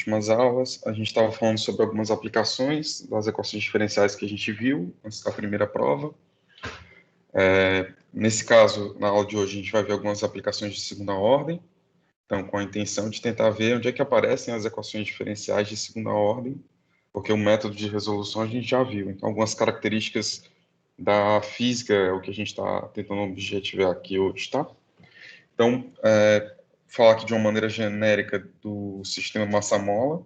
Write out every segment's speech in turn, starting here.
últimas aulas, a gente estava falando sobre algumas aplicações das equações diferenciais que a gente viu antes da primeira prova. Nesse caso, na aula de hoje, a gente vai ver algumas aplicações de segunda ordem, então com a intenção de tentar ver onde é que aparecem as equações diferenciais de segunda ordem, porque o método de resolução a gente já viu. Então, algumas características da física é o que a gente está tentando objetivar aqui hoje, tá? Então, falar aqui de uma maneira genérica do sistema massa-mola.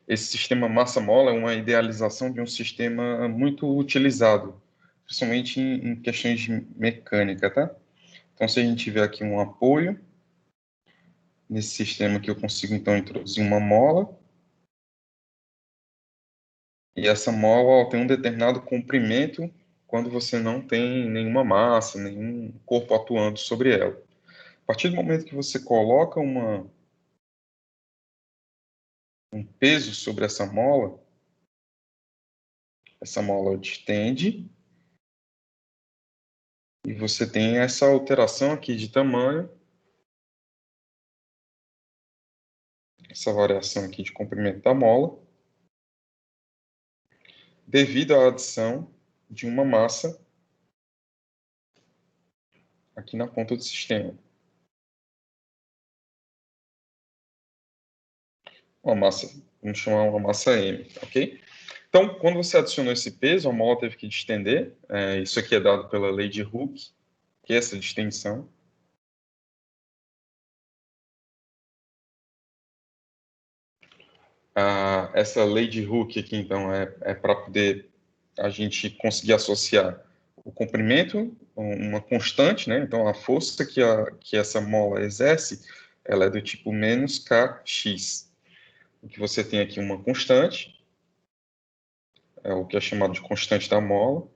Esse sistema massa-mola é uma idealização de um sistema muito utilizado, principalmente em questões de mecânica, tá? Então, se a gente tiver aqui um apoio, nesse sistema aqui eu consigo, então, introduzir uma mola, e essa mola tem um determinado comprimento quando você não tem nenhuma massa, nenhum corpo atuando sobre ela. A partir do momento que você coloca um peso sobre essa mola distende, e você tem essa alteração aqui de tamanho, essa variação aqui de comprimento da mola, devido à adição de uma massa aqui na ponta do sistema. Uma massa, vamos chamar uma massa M, ok? Então, quando você adicionou esse peso, a mola teve que distender. Isso aqui é dado pela lei de Hooke, que é essa distensão. Essa lei de Hooke aqui, então, é para poder a gente conseguir associar o comprimento, uma constante, né? Então, a força que essa mola exerce, ela é do tipo menos kx. O que você tem aqui uma constante, é o que é chamado de constante da mola.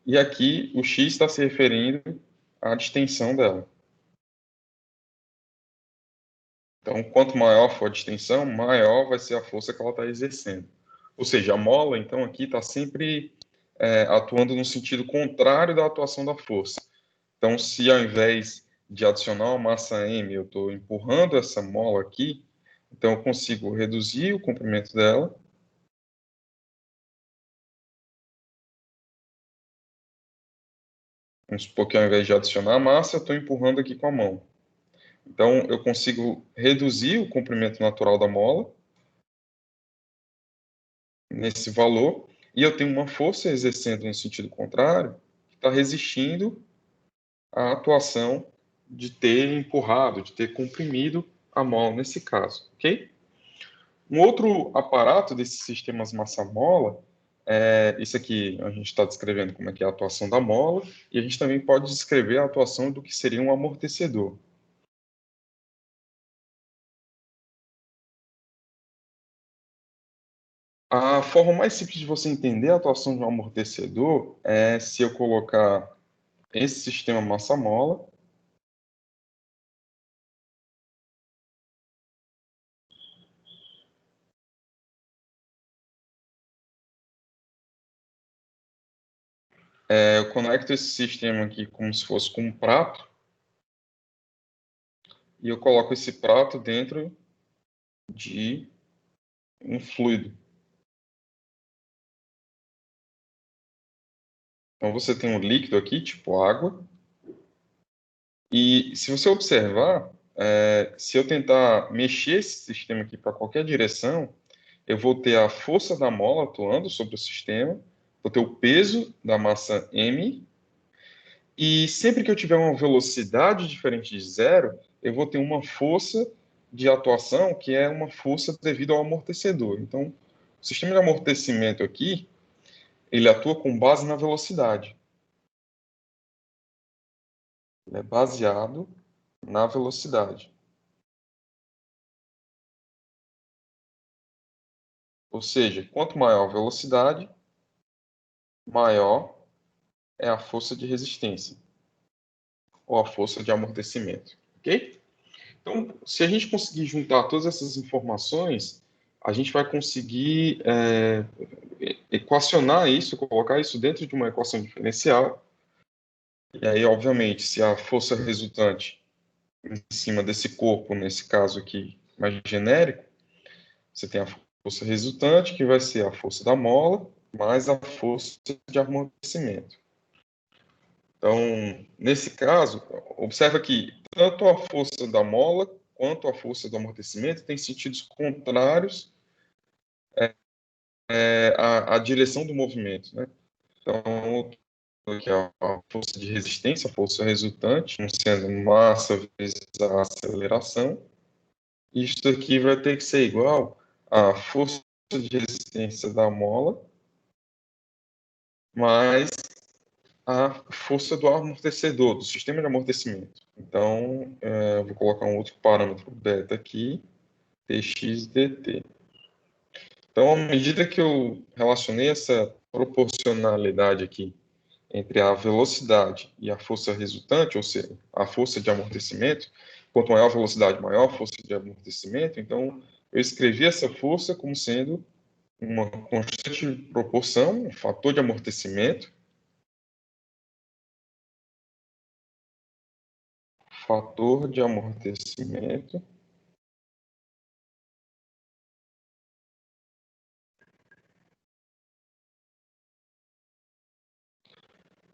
E aqui o x está se referindo à distensão dela. Então, quanto maior for a distensão, maior vai ser a força que ela está exercendo. Ou seja, a mola, então, aqui está sempre atuando no sentido contrário da atuação da força. Então, se ao invés de adicionar uma massa M, eu estou empurrando essa mola aqui, então eu consigo reduzir o comprimento dela. Vamos supor que ao invés de adicionar a massa, eu estou empurrando aqui com a mão. Então, eu consigo reduzir o comprimento natural da mola nesse valor, e eu tenho uma força exercendo no sentido contrário, que está resistindo à atuação de ter empurrado, de ter comprimido a mola nesse caso, ok? Um outro aparato desses sistemas massa-mola, isso aqui a gente está descrevendo como é que é a atuação da mola, e a gente também pode descrever a atuação do que seria um amortecedor. A forma mais simples de você entender a atuação de um amortecedor é se eu colocar esse sistema massa-mola eu conecto esse sistema aqui como se fosse com um prato e eu coloco esse prato dentro de um fluido. Então você tem um líquido aqui, tipo água, e se você observar, se eu tentar mexer esse sistema aqui para qualquer direção, eu vou ter a força da mola atuando sobre o sistema, vou ter o peso da massa M, e sempre que eu tiver uma velocidade diferente de zero, eu vou ter uma força de atuação que é uma força devido ao amortecedor. Então, o sistema de amortecimento aqui, ele atua com base na velocidade. Ele é baseado na velocidade. Ou seja, quanto maior a velocidade, maior é a força de resistência ou a força de amortecimento, ok? Então, se a gente conseguir juntar todas essas informações, a gente vai conseguir equacionar isso, colocar isso dentro de uma equação diferencial. E aí, obviamente, se a força resultante em cima desse corpo, nesse caso aqui mais genérico, você tem a força resultante, que vai ser a força da mola, mais a força de amortecimento. Então, nesse caso, observa que tanto a força da mola quanto a força do amortecimento têm sentidos contrários à direção do movimento, né? Então, aqui a força de resistência, a força resultante, sendo massa vezes a aceleração, isso aqui vai ter que ser igual à força de resistência da mola mais a força do amortecedor, do sistema de amortecimento. Então, eu vou colocar um outro parâmetro beta aqui, dx dt. Então, à medida que eu relacionei essa proporcionalidade aqui entre a velocidade e a força resultante, ou seja, a força de amortecimento, quanto maior a velocidade, maior a força de amortecimento, então eu escrevi essa força como sendo uma constante de proporção, um fator de amortecimento,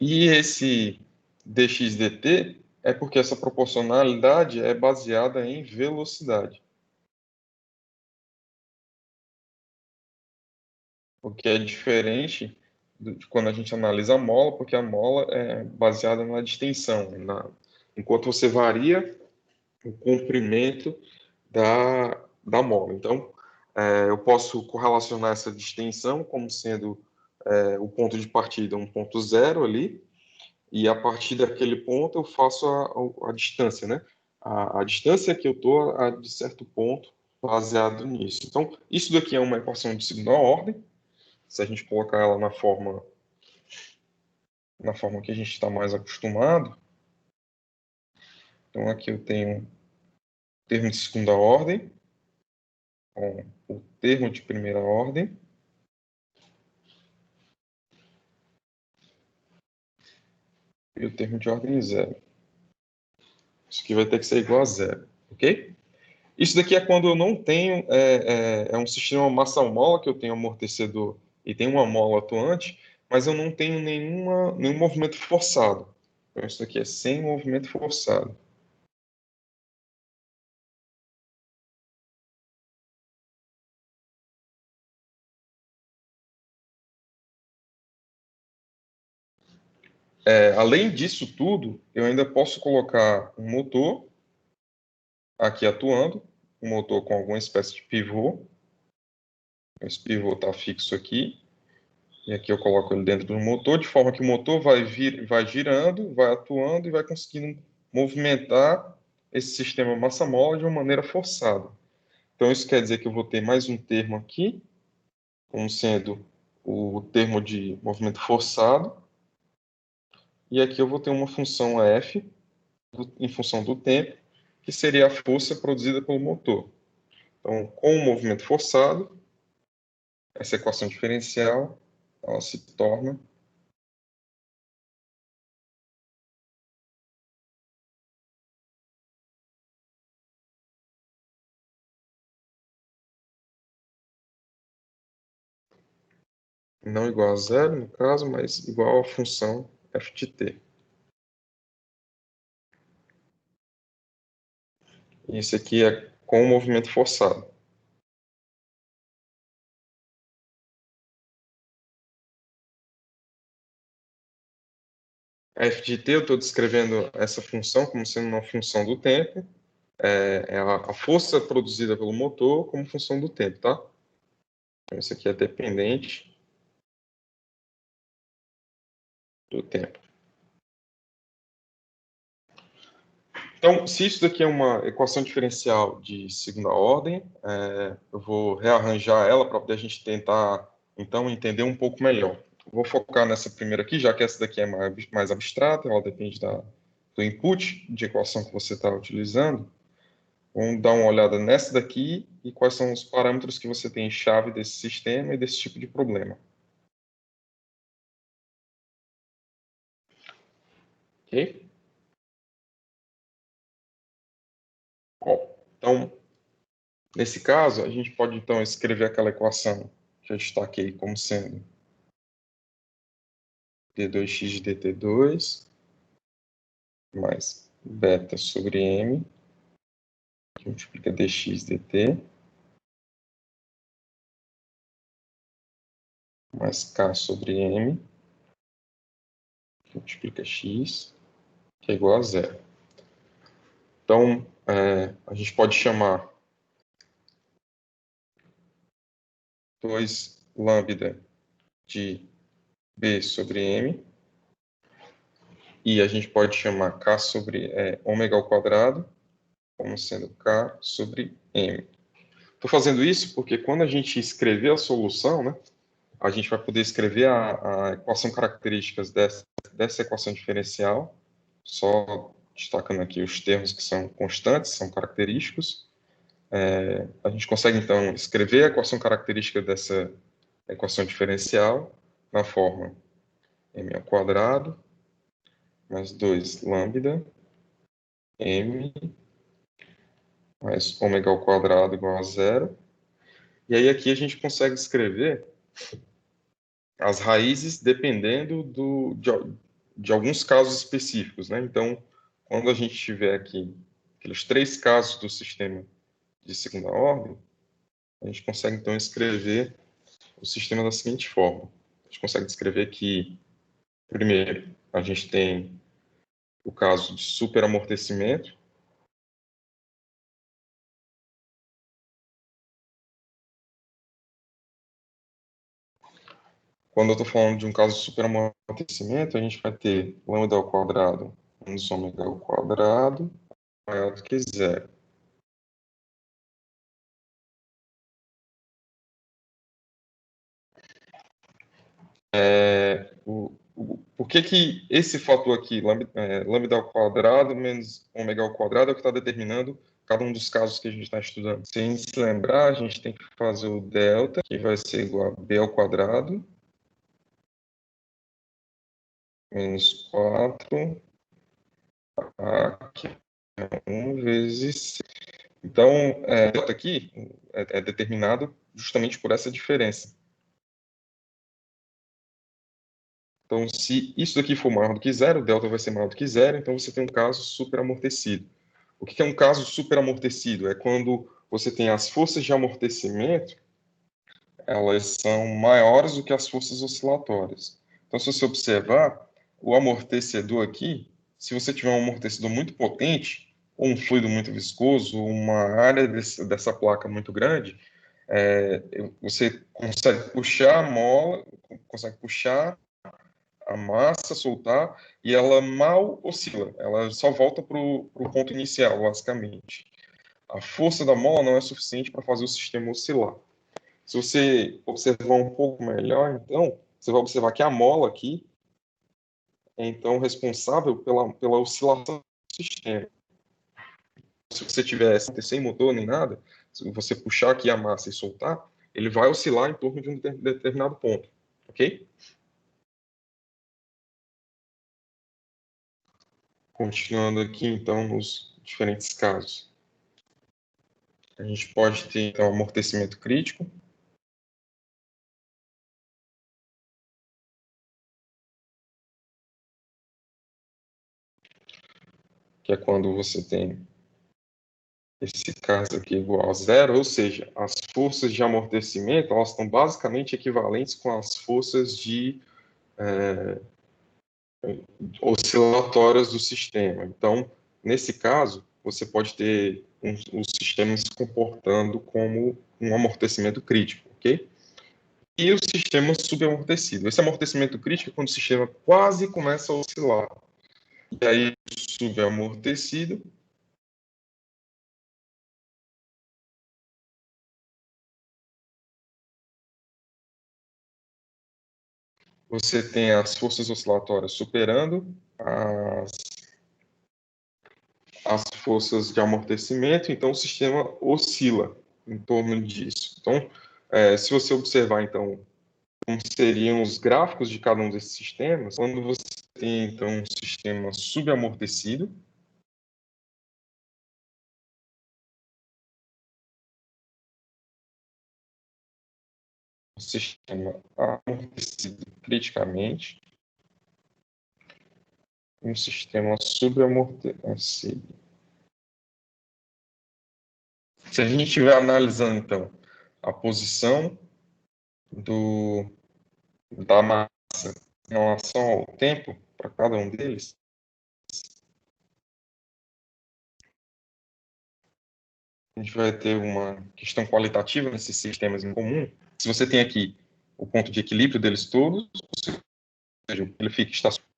e esse dx dt é porque essa proporcionalidade é baseada em velocidade, o que é diferente de quando a gente analisa a mola, porque a mola é baseada na distensão, enquanto você varia o comprimento da mola. Então, eu posso correlacionar essa distensão como sendo o ponto de partida, um ponto zero ali, e a partir daquele ponto eu faço a distância, né? A distância que eu estou de certo ponto baseado nisso. Então, isso daqui é uma equação de segunda ordem. Se a gente colocar ela na forma que a gente está mais acostumado, então aqui eu tenho termo de segunda ordem, com o termo de primeira ordem, e o termo de ordem zero. Isso aqui vai ter que ser igual a zero, ok? Isso daqui é quando eu não tenho, um sistema massa-mola, que eu tenho amortecedor e tenho uma mola atuante, mas eu não tenho nenhum movimento forçado. Então, isso daqui é sem movimento forçado. Além disso tudo, eu ainda posso colocar um motor aqui atuando, um motor com alguma espécie de pivô. Esse pivô está fixo aqui, e aqui eu coloco ele dentro do motor, de forma que o motor vai girando, vai atuando e vai conseguindo movimentar esse sistema massa-mola de uma maneira forçada. Então, isso quer dizer que eu vou ter mais um termo aqui, como sendo o termo de movimento forçado, e aqui eu vou ter uma função f, em função do tempo, que seria a força produzida pelo motor. Então, com o movimento forçado, essa equação diferencial, ela se torna não igual a zero, no caso, mas igual à função f de t. Isso aqui é com o movimento forçado. A f de t, eu estou descrevendo essa função como sendo uma função do tempo, é a força produzida pelo motor como função do tempo, tá? Então, isso aqui é dependente do tempo. Então, se isso daqui é uma equação diferencial de segunda ordem, eu vou rearranjar ela para poder a gente tentar, então, entender um pouco melhor. Vou focar nessa primeira aqui, já que essa daqui é mais abstrata, ela depende do input de equação que você está utilizando. Vamos dar uma olhada nessa daqui e quais são os parâmetros que você tem em chave desse sistema e desse tipo de problema. Ok? Bom, então, nesse caso, a gente pode então escrever aquela equação que eu destaquei como sendo d2x de dt2 mais beta sobre m, que multiplica dx dt, mais k sobre m, que multiplica x, que é igual a zero. Então, a gente pode chamar 2 lambda de b sobre m, e a gente pode chamar k sobre ômega ao quadrado, como sendo k sobre m. Estou fazendo isso porque quando a gente escrever a solução, né, a gente vai poder escrever a equação características dessa equação diferencial, só destacando aqui os termos que são constantes, são característicos. A gente consegue, então, escrever a equação característica dessa equação diferencial na forma m ao quadrado mais 2 lambda m mais ômega ao quadrado igual a zero. E aí aqui a gente consegue escrever as raízes dependendo de alguns casos específicos, né? Então, quando a gente tiver aqui aqueles 3 casos do sistema de segunda ordem, a gente consegue então escrever o sistema da seguinte forma. A gente consegue descrever que, primeiro, a gente tem o caso de superamortecimento. Quando eu estou falando de um caso de superamortecimento, a gente vai ter lambda ao quadrado menos ômega ao quadrado maior do que zero. Por que que esse fator aqui, lambda ao quadrado menos ômega ao quadrado, é o que está determinando cada um dos casos que a gente está estudando? Sem se lembrar, a gente tem que fazer o delta, que vai ser igual a b ao quadrado menos 4 a, que é 1 vezes c. Então, delta aqui é determinado justamente por essa diferença. Então, se isso daqui for maior do que zero, o delta vai ser maior do que zero, então você tem um caso superamortecido. O que é um caso superamortecido? É quando você tem as forças de amortecimento, elas são maiores do que as forças oscilatórias. Então, se você observar, o amortecedor aqui, se você tiver um amortecedor muito potente, ou um fluido muito viscoso, ou uma área dessa placa muito grande, você consegue puxar a mola, consegue puxar a massa, soltar, e ela mal oscila, ela só volta para o ponto inicial, basicamente. A força da mola não é suficiente para fazer o sistema oscilar. Se você observar um pouco melhor, então, você vai observar que a mola aqui é, então, responsável pela oscilação do sistema. Se você tiver sem motor nem nada, se você puxar aqui a massa e soltar, ele vai oscilar em torno de um determinado ponto, ok? Continuando aqui, então, nos diferentes casos. A gente pode ter, então, amortecimento crítico, que é quando você tem esse caso aqui igual a zero, ou seja, as forças de amortecimento elas estão basicamente equivalentes com as forças de oscilatórias do sistema. Então, nesse caso, você pode ter o sistema se comportando como um amortecimento crítico, ok? E o sistema subamortecido. Esse amortecimento crítico é quando o sistema quase começa a oscilar. E aí, subamortecido, você tem as forças oscilatórias superando as forças de amortecimento, então o sistema oscila em torno disso. Então, se você observar, então, como seriam os gráficos de cada um desses sistemas, quando você tem, então, um sistema subamortecido, um sistema amortecido criticamente, um sistema subamortecido. Se a gente estiver analisando, então, a posição da massa em relação ao tempo para cada um deles, a gente vai ter uma questão qualitativa nesses sistemas em comum. Se você tem aqui o ponto de equilíbrio deles todos, ou seja, ele fica estacionário.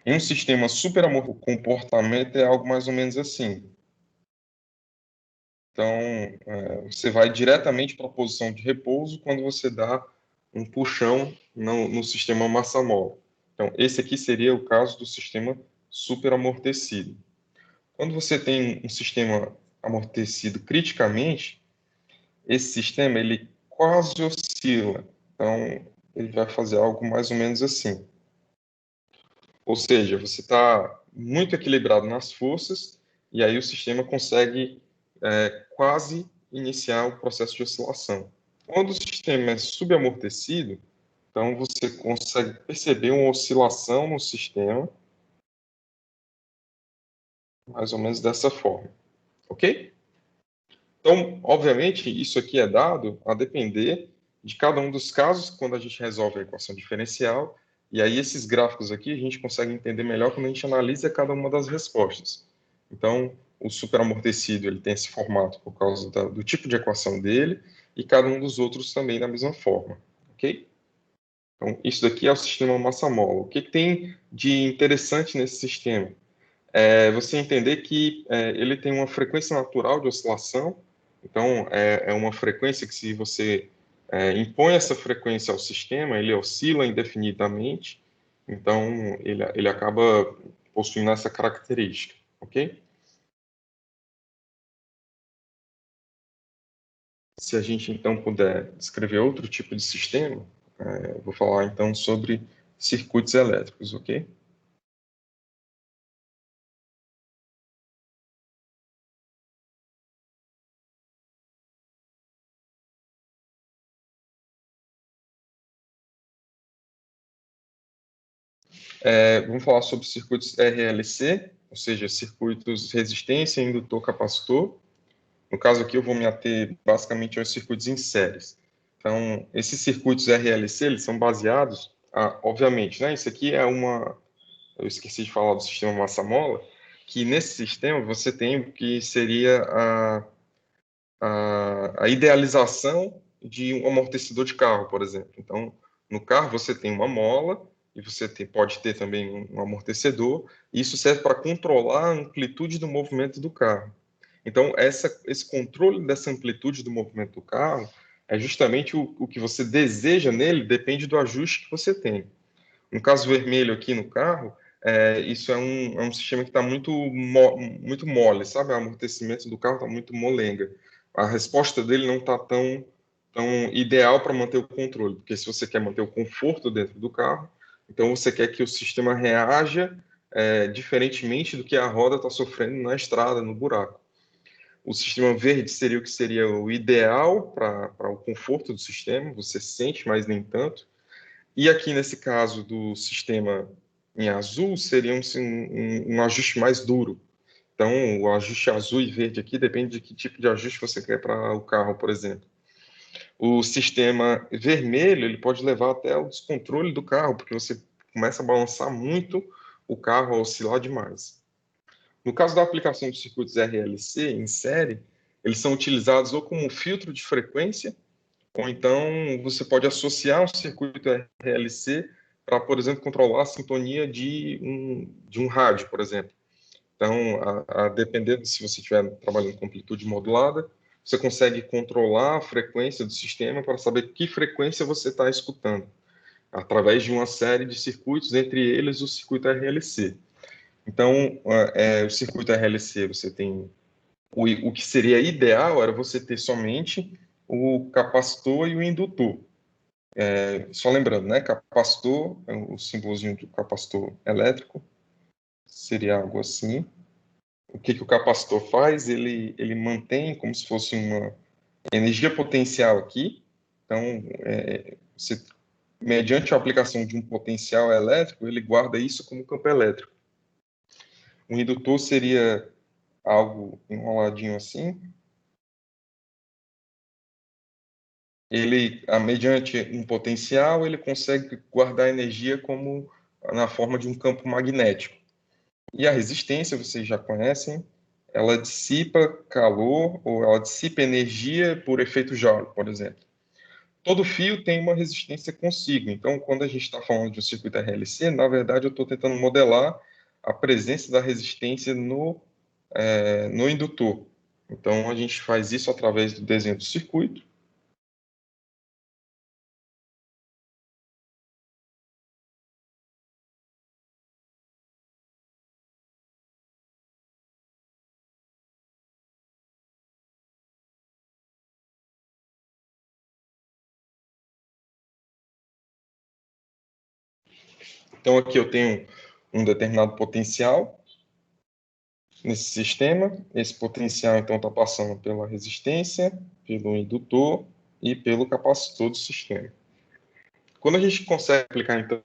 Em um sistema superamorfo, o comportamento é algo mais ou menos assim. Então, você vai diretamente para a posição de repouso quando você dá um puxão no sistema massa-mola. Então, esse aqui seria o caso do sistema superamortecido. Quando você tem um sistema amortecido criticamente, esse sistema ele quase oscila. Então, ele vai fazer algo mais ou menos assim. Ou seja, você está muito equilibrado nas forças e aí o sistema consegue quase iniciar o processo de oscilação. Quando o sistema é subamortecido, então você consegue perceber uma oscilação no sistema, mais ou menos dessa forma, ok? Então, obviamente, isso aqui é dado a depender de cada um dos casos quando a gente resolve a equação diferencial, e aí esses gráficos aqui a gente consegue entender melhor quando a gente analisa cada uma das respostas. Então, o superamortecido ele tem esse formato por causa do tipo de equação dele, e cada um dos outros também da mesma forma, ok? Então, isso daqui é o sistema massa-mola. O que tem de interessante nesse sistema? Você entender que ele tem uma frequência natural de oscilação, então é uma frequência que se você impõe essa frequência ao sistema, ele oscila indefinidamente, então ele acaba possuindo essa característica, ok? Se a gente então puder descrever outro tipo de sistema, vou falar então sobre circuitos elétricos, ok? Vamos falar sobre circuitos RLC, ou seja, circuitos resistência, indutor, capacitor. No caso aqui, eu vou me ater basicamente aos circuitos em séries. Então, esses circuitos RLC, eles são baseados, obviamente, né? Isso aqui é uma... Eu esqueci de falar do sistema massa-mola, que nesse sistema você tem o que seria a idealização de um amortecedor de carro, por exemplo. Então, no carro você tem uma mola e você pode ter também um amortecedor, e isso serve para controlar a amplitude do movimento do carro. Então, esse controle dessa amplitude do movimento do carro é justamente o que você deseja nele, depende do ajuste que você tem. No caso vermelho aqui no carro, isso é um sistema que está muito mole, sabe? O amortecimento do carro está muito molenga. A resposta dele não está tão ideal para manter o controle, porque se você quer manter o conforto dentro do carro, então você quer que o sistema reaja diferentemente do que a roda está sofrendo na estrada, no buraco. O sistema verde seria o que seria o ideal para o conforto do sistema, você sente, mas nem tanto. E aqui nesse caso do sistema em azul, seria um ajuste mais duro. Então, o ajuste azul e verde aqui depende de que tipo de ajuste você quer para o carro, por exemplo. O sistema vermelho, ele pode levar até o descontrole do carro, porque você começa a balançar muito o carro, a oscilar demais. No caso da aplicação dos circuitos RLC em série, eles são utilizados ou como filtro de frequência, ou então você pode associar um circuito RLC para, por exemplo, controlar a sintonia de um rádio, por exemplo. Então, dependendo se você estiver trabalhando com amplitude modulada, você consegue controlar a frequência do sistema para saber que frequência você está escutando, através de uma série de circuitos, entre eles o circuito RLC. Então, o circuito RLC, você tem o que seria ideal era você ter somente o capacitor e o indutor. Só lembrando, né? Capacitor, o símbolozinho do capacitor elétrico, seria algo assim. O que que o capacitor faz? Ele mantém como se fosse uma energia potencial aqui. Então, você, mediante a aplicação de um potencial elétrico, ele guarda isso como campo elétrico. Um indutor seria algo enroladinho assim. Ele, mediante um potencial, ele consegue guardar energia como na forma de um campo magnético. E a resistência, vocês já conhecem, ela dissipa calor ou ela dissipa energia por efeito Joule, por exemplo. Todo fio tem uma resistência consigo. Então, quando a gente está falando de um circuito RLC, na verdade, eu estou tentando modelar a presença da resistência no indutor. Então, a gente faz isso através do desenho do circuito. Então, aqui eu tenho um determinado potencial nesse sistema. Esse potencial, então, está passando pela resistência, pelo indutor e pelo capacitor do sistema. Quando a gente consegue aplicar, então,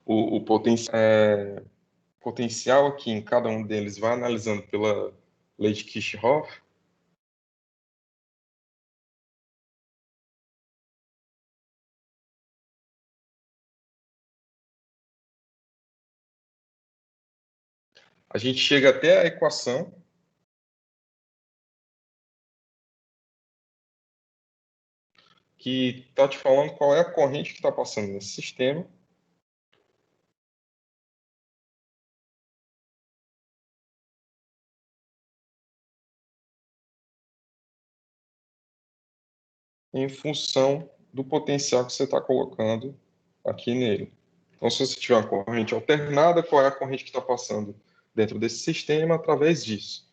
o potencial aqui em cada um deles, vai analisando pela lei de Kirchhoff, a gente chega até a equação que está te falando qual é a corrente que está passando nesse sistema. Em função do potencial que você está colocando aqui nele. Então, se você tiver uma corrente alternada, qual é a corrente que está passando dentro desse sistema através disso?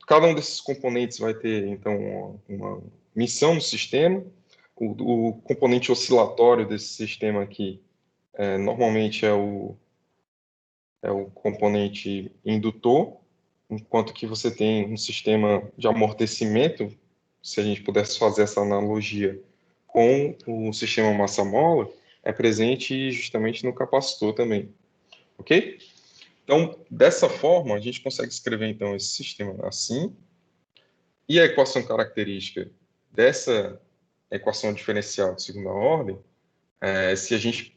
Cada um desses componentes vai ter, então, uma missão no sistema. O componente oscilatório desse sistema aqui, normalmente é o componente indutor, enquanto que você tem um sistema de amortecimento, se a gente pudesse fazer essa analogia com o sistema massa-mola, é presente justamente no capacitor também, ok? Então, dessa forma, a gente consegue escrever então esse sistema assim, e a equação característica dessa equação diferencial de segunda ordem, se a gente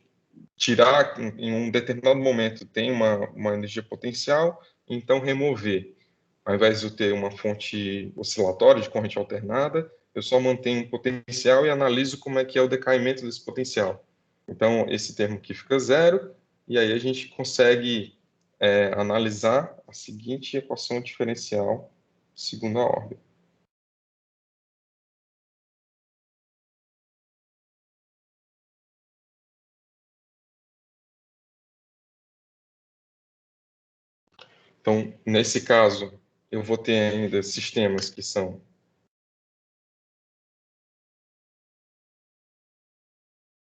tirar em um determinado momento tem uma energia potencial, então remover. Ao invés de eu ter uma fonte oscilatória de corrente alternada, eu só mantenho um potencial e analiso como é que é o decaimento desse potencial. Então, esse termo aqui fica zero, e aí a gente consegue analisar a seguinte equação diferencial de segunda ordem. Então, nesse caso, eu vou ter ainda sistemas que são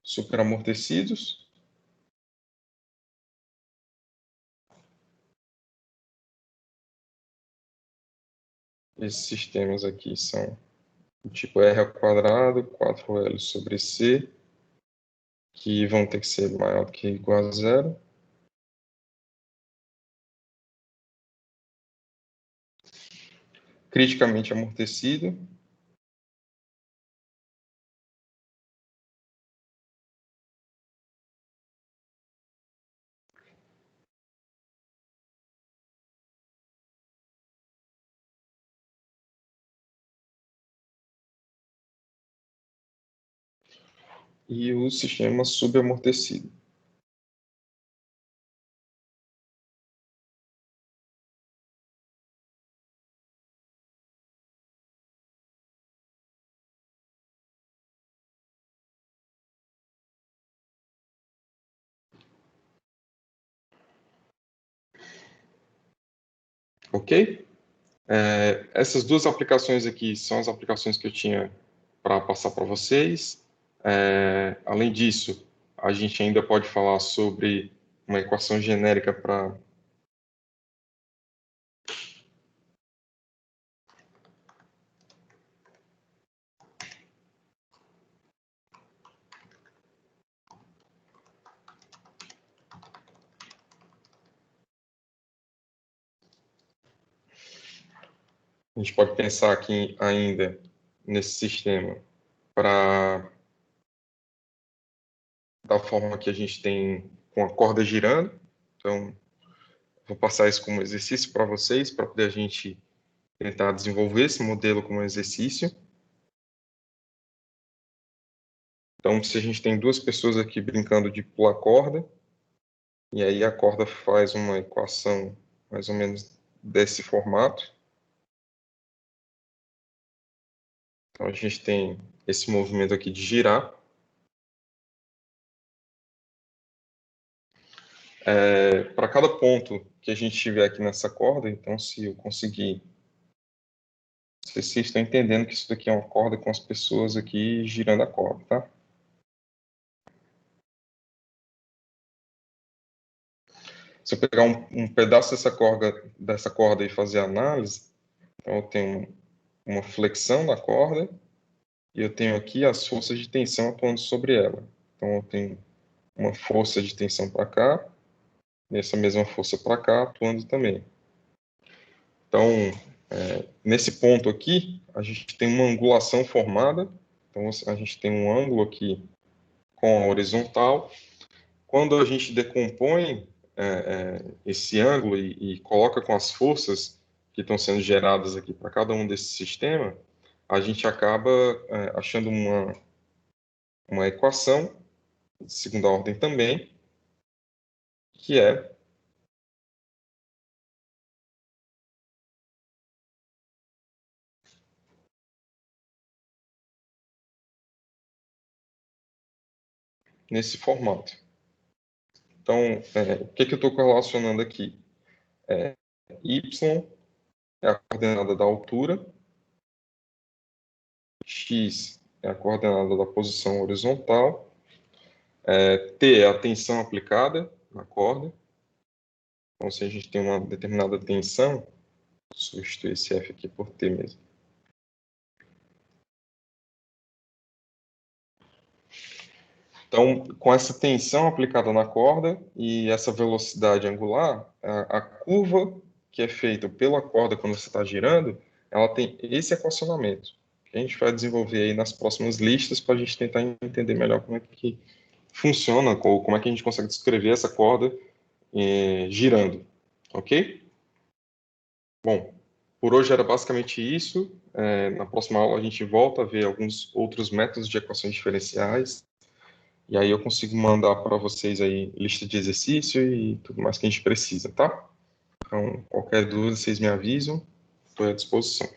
superamortecidos. Esses sistemas aqui são do tipo R ao quadrado, 4L sobre C, que vão ter que ser maior do que ou igual a zero. Criticamente amortecido. E o sistema subamortecido. Ok? Essas duas aplicações aqui são as aplicações que eu tinha para passar para vocês. Além disso, a gente ainda pode falar sobre uma equação genérica para a gente pode pensar aqui ainda nesse sistema para da forma que a gente tem com a corda girando. Então, vou passar isso como exercício para vocês, para poder a gente tentar desenvolver esse modelo como exercício. Então, se a gente tem duas pessoas aqui brincando de pular corda, e aí a corda faz uma equação mais ou menos desse formato. Então, a gente tem esse movimento aqui de girar. Para cada ponto que a gente tiver aqui nessa corda, então, se eu conseguir... Não sei se vocês estão entendendo que isso daqui é uma corda com as pessoas aqui girando a corda, tá? Se eu pegar um pedaço dessa corda e fazer a análise, então eu tenho uma flexão na corda e eu tenho aqui as forças de tensão atuando sobre ela. Então eu tenho uma força de tensão para cá e essa mesma força para cá atuando também. Então, nesse ponto aqui, a gente tem uma angulação formada. Então a gente tem um ângulo aqui com a horizontal. Quando a gente decompõe esse ângulo e coloca com as forças que estão sendo geradas aqui para cada um desses sistemas, a gente acaba achando uma equação de segunda ordem também, que é nesse formato. Então, o que eu estou correlacionando aqui? Y é a coordenada da altura, X é a coordenada da posição horizontal, T é a tensão aplicada na corda. Então, se a gente tem uma determinada tensão, substituir esse F aqui por T mesmo. Então, com essa tensão aplicada na corda e essa velocidade angular, a curva que é feita pela corda quando você está girando, ela tem esse equacionamento. Que a gente vai desenvolver aí nas próximas listas para a gente tentar entender melhor como é que funciona, ou como é que a gente consegue descrever essa corda girando, ok? Bom, por hoje era basicamente isso. Na próxima aula a gente volta a ver alguns outros métodos de equações diferenciais. E aí eu consigo mandar para vocês aí lista de exercício e tudo mais que a gente precisa, tá? Então, qualquer dúvida, vocês me avisam. Estou à disposição.